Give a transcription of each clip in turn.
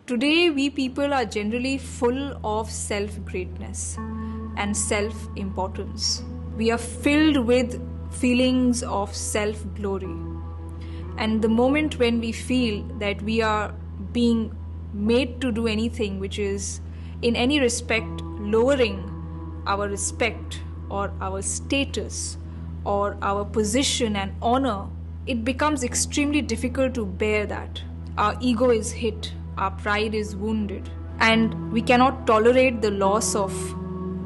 Today, we people are generally full of self-greatness and self-importance. We are filled with feelings of self-glory. And the moment when we feel that we are being made to do anything which is in any respect lowering our respect or our status or our position and honor, it becomes extremely difficult to bear that. Our ego is hit, our pride is wounded, and we cannot tolerate the loss of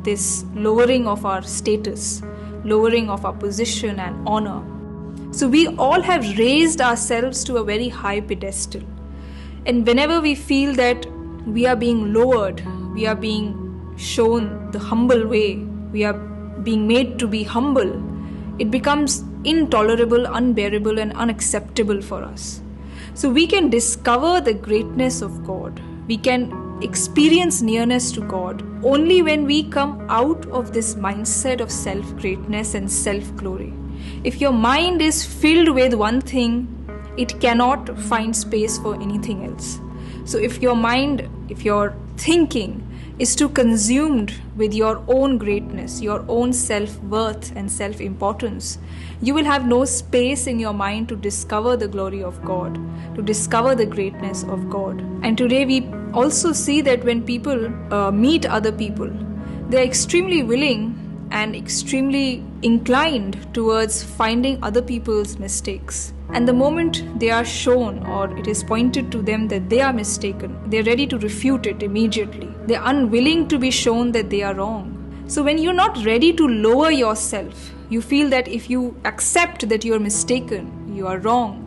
this lowering of our status, lowering of our position and honor. So we all have raised ourselves to a very high pedestal. And whenever we feel that we are being lowered, we are being shown the humble way, we are being made to be humble, it becomes intolerable, unbearable, and unacceptable for us. So we can discover the greatness of God. We can experience nearness to God only when we come out of this mindset of self-greatness and self-glory. If your mind is filled with one thing, it cannot find space for anything else. So if your mind, if your thinking is too consumed with your own greatness, your own self-worth and self-importance, you will have no space in your mind to discover the glory of God, to discover the greatness of God. And today we also see that when people meet other people, they are extremely willing and extremely inclined towards finding other people's mistakes. And the moment they are shown or it is pointed to them that they are mistaken, they are ready to refute it immediately. They are unwilling to be shown that they are wrong. So when you're not ready to lower yourself, you feel that if you accept that you are mistaken, you are wrong,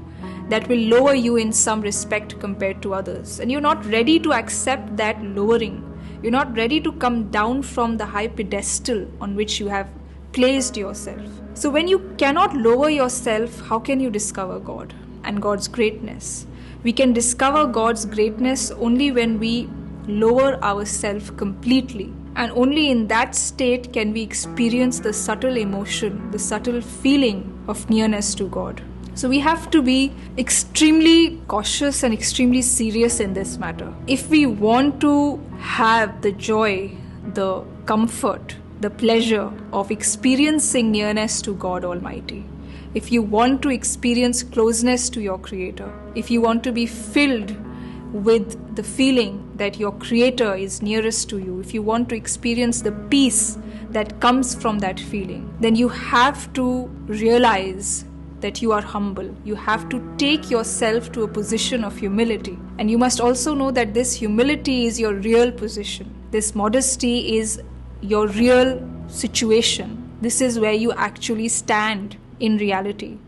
that will lower you in some respect compared to others. And you're not ready to accept that lowering. You're not ready to come down from the high pedestal on which you have placed yourself. So when you cannot lower yourself, how can you discover God and God's greatness? We can discover God's greatness only when we lower ourselves completely. And only in that state can we experience the subtle emotion, the subtle feeling of nearness to God. So we have to be extremely cautious and extremely serious in this matter. If we want to have the joy, the comfort, the pleasure of experiencing nearness to God Almighty, if you want to experience closeness to your Creator, if you want to be filled with the feeling that your Creator is nearest to you, if you want to experience the peace that comes from that feeling, then you have to realize that you are humble. You have to take yourself to a position of humility. And you must also know that this humility is your real position. This modesty is your real situation. This is where you actually stand in reality.